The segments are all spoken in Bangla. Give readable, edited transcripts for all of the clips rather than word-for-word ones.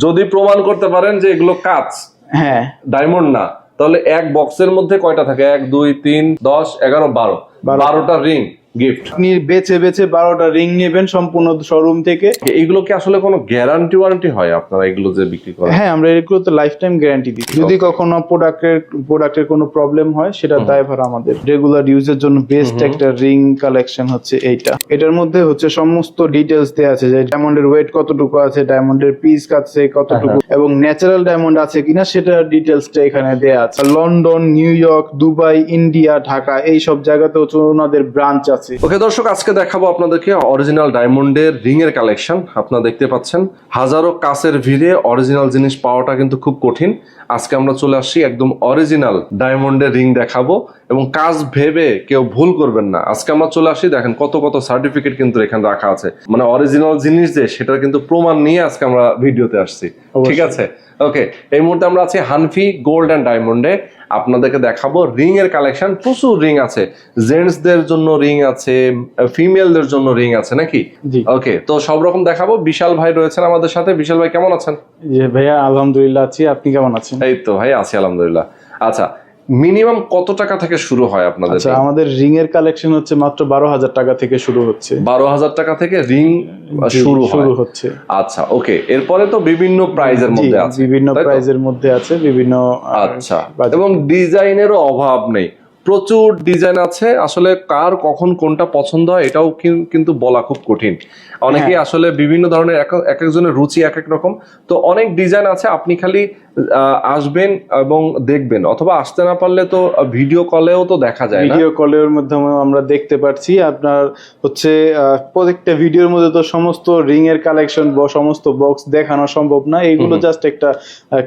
যদি প্রমাণ করতে পারেন যে এগুলো কাঁচ, হ্যাঁ ডায়মন্ড না, তাহলে এক বক্সের মধ্যে কয়টা থাকে? 1 2 3 10 11 12 12টা রিং গিফট। আপনি বেছে বেছে 12টা রিং নেবেন সম্পূর্ণ শোরুম থেকে। এইগুলো কি আসলে কোনো গ্যারান্টি ওয়ারেন্টি হয় আপনারা এগুলো যে বিক্রি করেন? হ্যাঁ, আমরা এগুলো তো লাইফ টাইম গ্যারান্টি দিই। যদি কখনো প্রোডাক্টের কোনো প্রবলেম হয় সেটা দায়ভার আমাদের। রেগুলার ইউজের জন্য বেস্ট একটা রিং কালেকশন হচ্ছে এইটা। এটার মধ্যে হচ্ছে সমস্ত ডিটেলস দেওয়া আছে, যে ডায়মন্ডের ওয়েট কতটুকু আছে, ডায়মন্ডের পিস আছে কতটুকু, এবং ন্যাচারাল ডায়মন্ড আছে কিনা সেটা ডিটেলসটা এখানে দেওয়া আছে। London, new York, Dubai, India, Dhaka এই সব জায়গাতে হচ্ছে ওনাদের ব্রাঞ্চ আছে। ওকে দর্শক, আজকে দেখাবো আপনাদেরকে অরিজিনাল ডায়মন্ডের রিং এর কালেকশন। আপনারা দেখতে পাচ্ছেন হাজারো কাচের ভিড়ে অরিজিনাল জিনিস পাওয়াটা কিন্তু খুব কঠিন। আজকে আমরা চলে আসছি একদম অরিজিনাল ডায়মন্ডের রিং দেখাবো, এবং কাজ ভেবে কেউ ভুল করবেন না। আজকে আমরা চলে আসি, দেখেন কত কত সার্টিফিকেট কিন্তু এখানে রাখা আছে, মানে অরিজিনাল জিনিস যে সেটার কিন্তু প্রমাণ নিয়ে আজকে আমরা ভিডিওতে আসছি। ঠিক আছে, ওকে। এই মুহূর্তে আমরা আছি হানফি গোল্ড অ্যান্ড ডায়মন্ডে। আপনাদেরকে দেখাবো রিং এর কালেকশন। প্রচুর রিং আছে, জেন্টসদের জন্য রিং আছে, ফিমেলদের জন্য রিং আছে নাকি? ওকে, তো সব রকম দেখাবো। বিশাল ভাই রয়েছেন আমাদের সাথে। বিশাল ভাই কেমন আছেন? জি ভাইয়া, আলহামদুলিল্লাহ আছি, আপনি কেমন আছেন? এই তো ভাই আছি আলহামদুলিল্লাহ। আচ্ছা, মিনিমাম কত টাকা থেকে শুরু হয় আপনাদের? আচ্ছা, আমাদের রিং এর কালেকশন হচ্ছে মাত্র 12,000 টাকা থেকে শুরু হচ্ছে। 12,000 টাকা থেকে রিং শুরু হচ্ছে। আচ্ছা, ওকে। এরপরে তো বিভিন্ন প্রাইজের মধ্যে আছে, বিভিন্ন প্রাইজের মধ্যে আছে বিভিন্ন। আচ্ছা, এবং ডিজাইনেরও অভাব নেই, প্রচুর ডিজাইন আছে। আসলে কার কখন কোনটা পছন্দ হয় এটাও কিন্তু বলা খুব কঠিন। অনেকে আসলে বিভিন্ন ধরনের এক একজনের রুচি এক এক রকম। তো অনেক ডিজাইন আছে, আপনি খালি আসবেন এবং দেখবেন, অথবা আসতে না পারলে তো ভিডিও কলেও তো দেখা যায়। ভিডিও কলের মাধ্যমে আমরা দেখতে পাচ্ছি। আপনার হচ্ছে প্রত্যেকটা ভিডিওর মধ্যে তো সমস্ত রিং এর কালেকশন বা সমস্ত বক্স দেখানো সম্ভব না। এইগুলো জাস্ট একটা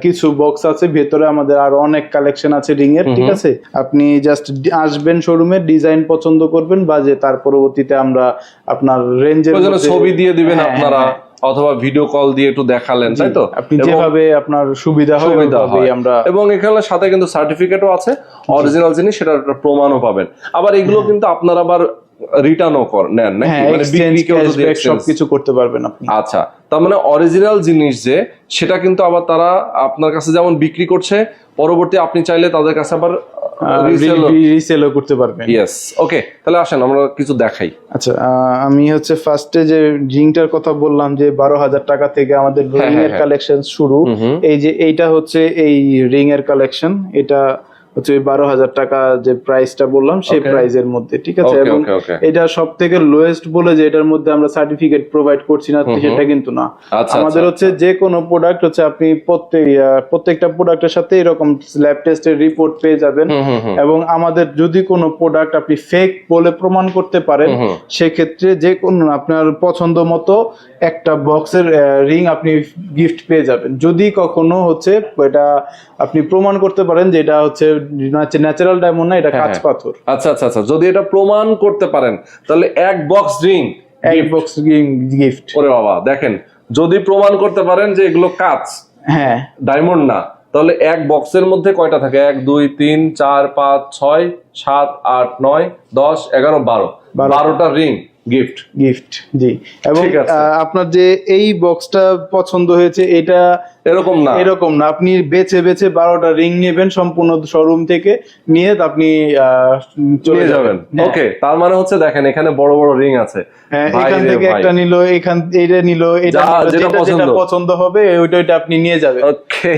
কিছু বক্স আছে, ভেতরে আমাদের আরো অনেক কালেকশন আছে রিং এর। ঠিক আছে, আপনি জাস্ট আসবেন শোরুমে, ডিজাইন পছন্দ করবেন, বা যে তার পরবর্তীতে আমরা আপনার রেঞ্জের ছবি দিয়ে দিবেন আপনারা, অথবা ভিডিও কল দিয়ে একটু দেখালেন, তাই তো? আপনি যেভাবে আপনার সুবিধা হয় আমরা। এবং এখানে সাথে কিন্তু সার্টিফিকেটও আছে, অরিজিনাল জিনিস সেটার প্রমাণও পাবেন। আবার এগুলো কিন্তু আপনারা আবার রিটার্নও নেন নাকি? মানে বিক্রি কেউ যদি সবকিছু করতে পারবেন আপনি। আচ্ছা, তার মানে অরিজিনাল জিনিস যে সেটা কিন্তু আবার তারা আপনার কাছে যেমন বিক্রি করছে, পরবর্তী আপনি চাইলে তাদের কাছে আবার রিসেলও করতে পারবেন। ইয়েস, ওকে। তাহলে আসেন আমরা কিছু দেখাই। আচ্ছা, আমি হচ্ছে ফার্স্টে যে রিংটার কথা বললাম যে 12,000 টাকা থেকে আমাদের রিং এর কালেকশন শুরু। এই যে এইটা হচ্ছে এই রিং এর কালেকশন, এটা হচ্ছে 12,000 টাকা যে প্রাইসটা বললাম সেই প্রাইসের মধ্যে। ঠিক আছে, এবং এটা সব থেকে লোয়েস্ট বলে যে এটার মধ্যে আমরা সার্টিফিকেট প্রোভাইড করছি না সেটা কিন্তু না। আমাদের হচ্ছে যে কোনো প্রোডাক্ট হচ্ছে আপনি প্রত্যেকটা প্রোডাক্টের সাথে এরকম ল্যাব টেস্টের রিপোর্ট পেয়ে যাবেন, এবং আমাদের যদি কোনো প্রোডাক্ট আপনি ফেক বলে প্রমাণ করতে পারেন সেক্ষেত্রে যে কোনো আপনার পছন্দ মতো একটা বক্সের রিং আপনি গিফট পেয়ে যাবেন। যদি কখনো হচ্ছে এটা আপনি প্রমাণ করতে পারেন যে এটা হচ্ছে ন্যাচারাল ডায়মন্ড না, এটা কাঁচ পাথর। আচ্ছা আচ্ছা আচ্ছা, যদি এটা প্রমাণ করতে পারেন তাহলে এক বক্স রিং গিফট। ওরে বাবা, দেখেন, যদি প্রমাণ করতে পারেন যে এগুলো কাঁচ, হ্যাঁ, ডায়মন্ড না, তাহলে এক বক্সের মধ্যে কয়টা থাকে? 1 2 3 4 5 6 7 8 9 10 11 12টা রিং গিফট। জি, এবং আপনার যে এই বক্সটা পছন্দ হয়েছে এটা এরকম না, আপনি বেছে বেছে 12টা রিং নেবেন সম্পূর্ণ শোরুম থেকে, নিয়ে আপনি চলে যাবেন। ওকে, তার মানে হচ্ছে দেখেন এখানে বড় বড় রিং আছে। এখান থেকে একটা নিল, এটা নিল, এটা যেটা পছন্দ হবে ওইটা আপনি নিয়ে যাবেন।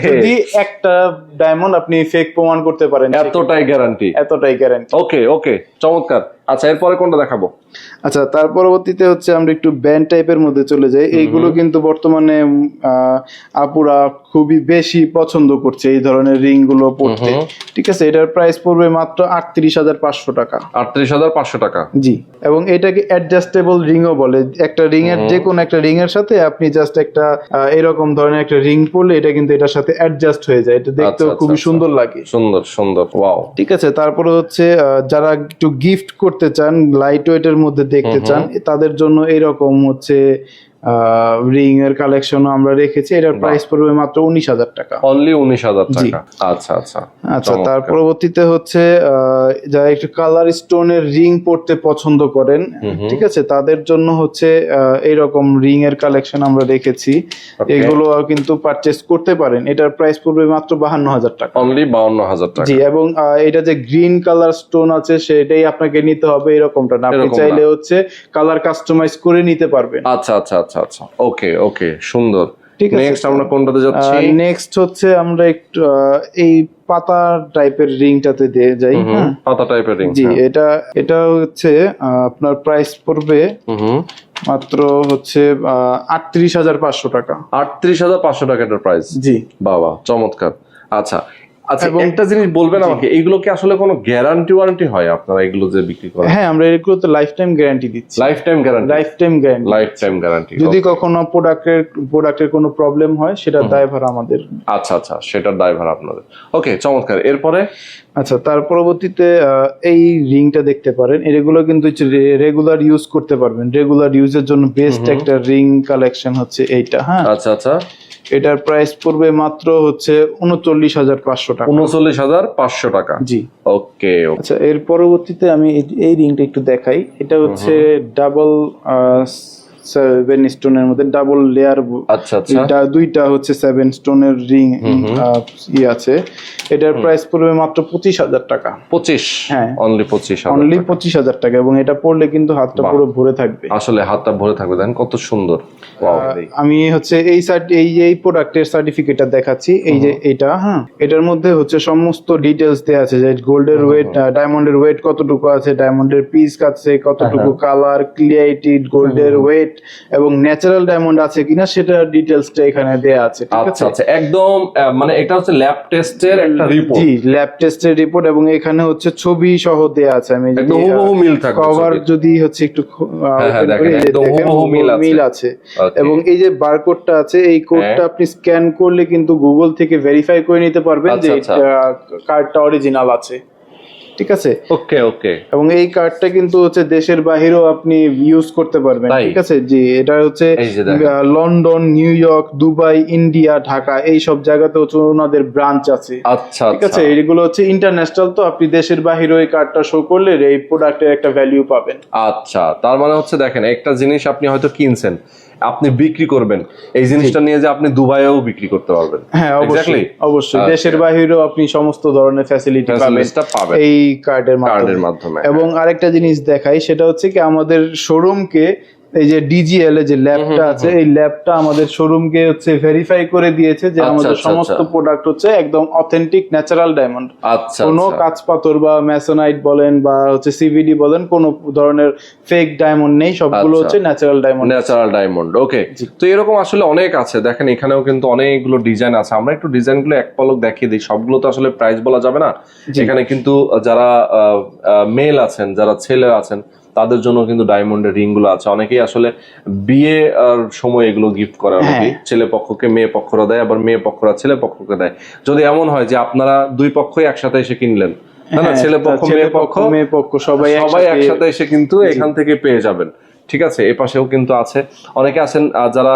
যদি একটা ডায়মন্ড আপনি ফেক প্রমাণ করতে পারেন, এতটাই গ্যারান্টি। ওকে ওকে, চমৎকার। আচ্ছা, এরপরে কোনটা দেখাবো? আচ্ছা, তার পরবর্তীতে হচ্ছে আমরা একটু ব্যান্ড টাইপের মধ্যে চলে যাই। এইগুলো কিন্তু বর্তমানে আপুরা খুবই বেশি পছন্দ করছে এই ধরনের রিং গুলো পড়তে। ঠিক আছে, এটার প্রাইস পড়বে মাত্র 38,500 টাকা। 38,500 টাকা, জি। এবং এটাকে অ্যাডজাস্টেবল রিংও বলে। একটা রিং এর যে কোনো একটা রিং এর সাথে আপনি জাস্ট একটা এরকম ধরনের একটা রিং পরলে এটা কিন্তু এটার সাথে অ্যাডজাস্ট হয়ে যায়। এটা দেখতেও খুবই সুন্দর লাগে। সুন্দর, ওয়াও। ঠিক আছে, তারপরে হচ্ছে যারা একটু গিফট করতে চান, লাইট ওয়েটের মধ্যে দেখতে চান, তাদের জন্য এরকম হচ্ছে রিং এর কালেকশনও আমরা রেখেছি। এটার প্রাইস পড়বে মাত্র 19,000 টাকা। অনলি 19,000 টাকা। আচ্ছা আচ্ছা আচ্ছা, তার পরবর্তীতে হচ্ছে যারা একটু কালার স্টোনের রিং পড়তে পছন্দ করেন, ঠিক আছে, তাদের জন্য হচ্ছে এইরকম রিং এর কালেকশন আমরা রেখেছি। এগুলো কিন্তু পারচেজ করতে পারেন। এটার প্রাইস পড়বে মাত্র 52,000 টাকা। অনলি 52,000 টাকা। জি, এবং এটা যে গ্রিন কালার স্টোন আছে সেটাই আপনাকে নিতে হবে এরকমটা না, আপনি চাইলে হচ্ছে কালার কাস্টমাইজ করে নিতে পারবেন। আচ্ছা আচ্ছা আচ্ছা আচ্ছা, ওকে ওকে, সুন্দর। ঠিক আছে, নেক্সট আমরা কোনটাতে যাচ্ছি? নেক্সট হচ্ছে আমরা একটু এই পাতা টাইপের রিংটাতে দিয়ে যাই। হ্যাঁ, পাতা টাইপের রিং। জি, এটা হচ্ছে আপনার প্রাইস পড়বে মাত্র হচ্ছে 38,500 টাকা। 38,500 টাকা এটার প্রাইস। জি বাবা, চমৎকার। আচ্ছা আচ্ছা, একটা জিনিস বলবেন আমাকে, এইগুলো কি আসলে কোনো গ্যারান্টি ওয়ারেন্টি হয় আপনারা এগুলো যে বিক্রি করেন? হ্যাঁ, আমরা এগুলো তো লাইফ টাইম গ্যারান্টি দিচ্ছি। Life time guarantee? Life time guarantee. Life time guarantee. যদি কখনো প্রোডাক্টের কোনো প্রবলেম হয় সেটা দায়ভার আমাদের। আচ্ছা আচ্ছা, সেটার দায়ভার আপনাদের। ওকে, চমৎকার। এরপরে আচ্ছা, তার পরবর্তীতে এই রিংটা দেখতে পারেন। এগুলো কিন্তু রেগুলার ইউজ করতে পারবেন। রেগুলার ইউজের জন্য বেস্ট একটা রিং কালেকশন হচ্ছে এইটা। হ্যাঁ, আচ্ছা আচ্ছা, এটার প্রাইস পড়বে মাত্র হচ্ছে 39,500 টাকা। 39,500 টাকা। জি, ওকে। আচ্ছা, এর পরবর্তীতে আমি এই রিংটা একটু দেখাই। এটা হচ্ছে ডাবল 7 স্টোনের মধ্যে ডাবল লেয়ার। আচ্ছা আচ্ছা, দুইটা হচ্ছে 7 স্টোনের রিং আছে। এটার প্রাইস পড়বে মাত্র 25,000 টাকা। 25? হ্যাঁ, অনলি 25,000। অনলি 25,000 টাকা, এবং এটা পড়লে কিন্তু হাতটা পুরো ভরে থাকবে। আসলে হাতটা ভরে থাকবে, দেখেন কত সুন্দর। আমি হচ্ছে এই প্রোডাক্টের সার্টিফিকেটটা দেখাচ্ছি। এই যে এটা, হ্যাঁ, এটার মধ্যে হচ্ছে সমস্ত ডিটেলস দেয়া আছে যে গোল্ডের ওয়েট, ডায়মন্ডের ওয়েট কতটুকু আছে, ডায়মন্ডের পিস আছে কতটুকু, কালার, ক্লিয়ারিটি, গোল্ডের ওয়েট এবং ন্যাচারাল ডায়মন্ড আছে কিনা সেটা ডিটেলসটা এখানে দেয়া আছে। ঠিক আছে, আচ্ছা আচ্ছা, একদম মানে এটা হচ্ছে ল্যাব টেস্টের একটা রিপোর্ট। জি, ল্যাব টেস্টের রিপোর্ট, এবং এখানে হচ্ছে ছবি সহ দেয়া আছে। আমি একদম হুবহু মিল থাকবে। কভার যদি হচ্ছে একটু দেখেন, একদম হুবহু মিল আছে। এবং এই যে বারকোডটা আছে, এই কোডটা আপনি স্ক্যান করলে কিন্তু গুগল থেকে ভেরিফাই করে নিতে পারবেন যে কার্ডটা অরিজিনাল আছে। ঠিক আছে, ওকে ওকে। এবং এই কার্ডটা কিন্তু হচ্ছে দেশের বাইরেও আপনি ইউজ করতে পারবেন। ঠিক আছে, জি, এটা হচ্ছে London, new York, Dubai, India, Dhaka এই সব জায়গাতে হচ্ছে ওনাদের ব্রাঞ্চ আছে। আচ্ছা, ঠিক আছে, এগুলো হচ্ছে ইন্টারন্যাশনাল, তো আপনি দেশের বাইরেও এই কার্ডটা শো করলে এই প্রোডাক্টের একটা ভ্যালু পাবেন। আচ্ছা, তার মানে হচ্ছে দেখেন, একটা জিনিস আপনি হয়তো কিনছেন, আপনি বিক্রি করবেন, এই জিনিসটা নিয়ে যে আপনি দুবাইয়েও বিক্রি করতে পারবেন। হ্যাঁ, অবশ্যই অবশ্যই, দেশের বাইরেও আপনি সমস্ত ধরনের ফ্যাসিলিটি পাবেন এই কার্ডের মাধ্যমে। এবং আরেকটা জিনিস দেখাই, সেটা হচ্ছে কি আমাদের শোরুমকে এই যে ডিজিএল এ যে ল্যাবটা আছে, এই ল্যাবটা আমাদের শোরুমকে হচ্ছে ভেরিফাই করে দিয়েছে যে আমাদের সমস্ত প্রোডাক্ট হচ্ছে একদম অথেন্টিক ন্যাচারাল ডায়মন্ড। আচ্ছা, কোনো কাঁচ পাথর বা ম্যাসোনাইট বলেন বা হচ্ছে সিভিডি বলেন, কোনো ধরনের ফেক ডায়মন্ড নেই, সবগুলো হচ্ছে ন্যাচারাল ডায়মন্ড। ন্যাচারাল ডায়মন্ড, ওকে। তো এরকম আসলে অনেক আছে, দেখেন এখানেও কিন্তু অনেকগুলো ডিজাইন আছে। আমরা একটু ডিজাইনগুলো এক পলক দেখিয়ে দিই, সবগুলো তো আসলে প্রাইস বলা যাবে না। এখানে কিন্তু যারা মেল আছেন, যারা ছেলে আছেন, তাদের জন্য কিন্তু ডায়মন্ডের রিং গুলো আছে। অনেকেই আসলে বিয়ে সময় এগুলো গিফট করে, অনেকেই ছেলে পক্ষকে মেয়ে পক্ষরা দেয়, আবার মেয়ে পক্ষরা ছেলে পক্ষকে দেয়। যদি এমন হয় যে আপনারা দুই পক্ষই একসাথে এসে কিনলেন, না, ছেলে পক্ষ মেয়ে পক্ষ সবাই একসাথে এসে কিন্তু এখান থেকে পেয়ে যাবেন। ঠিক আছে, এ পাশেও কিন্তু আছে। অনেকে আছেন যারা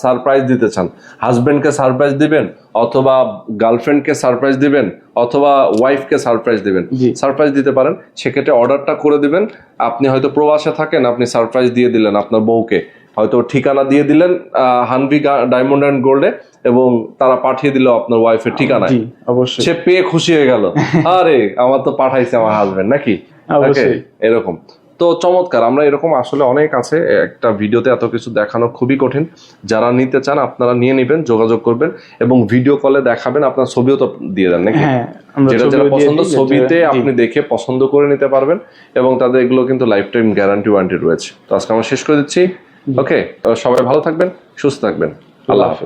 সারপ্রাইজ দিতে চান, হাজবেন্ডকে সারপ্রাইজ দিবেন, অথবা গার্লফ্রেন্ডকে সারপ্রাইজ দিবেন, অথবা ওয়াইফকে সারপ্রাইজ দিবেন, সারপ্রাইজ দিতে পারেন। সেক্ষেত্রে অর্ডারটা করে দিবেন। আপনি হয়তো প্রবাসে থাকেন, আপনি সারপ্রাইজ দিয়ে দিলেন আপনার বউকে, হয়তো ঠিকানা দিয়ে দিলেন হানভি ডায়মন্ড অ্যান্ড গোল্ডে, এবং তারা পাঠিয়ে দিল আপনার ওয়াইফের ঠিকানায়। অবশ্যই সে পেয়ে খুশি হয়ে গেল, আরে আমার তো পাঠাইছে আমার হাজবেন্ড, নাকি? এরকম তো চমৎকার। আমরা এরকম আসলে অনেক আছে, একটা ভিডিওতে এত কিছু দেখানো খুবই কঠিন। যারা নিতে চান আপনারা নিয়ে নেবেন, যোগাযোগ করবেন, এবং ভিডিও কলে দেখাবেন। আপনার ছবিও তো দিয়ে দেন নাকি? যেটা যেটা পছন্দ ছবিতে আপনি দেখে পছন্দ করে নিতে পারবেন, এবং তাদের এগুলো কিন্তু লাইফ টাইম গ্যারান্টি ওয়ারেন্টি রয়েছে। তো আজকে আমরা শেষ করে দিচ্ছি। ওকে, সবাই ভালো থাকবেন, সুস্থ থাকবেন, আল্লাহ হাফেজ।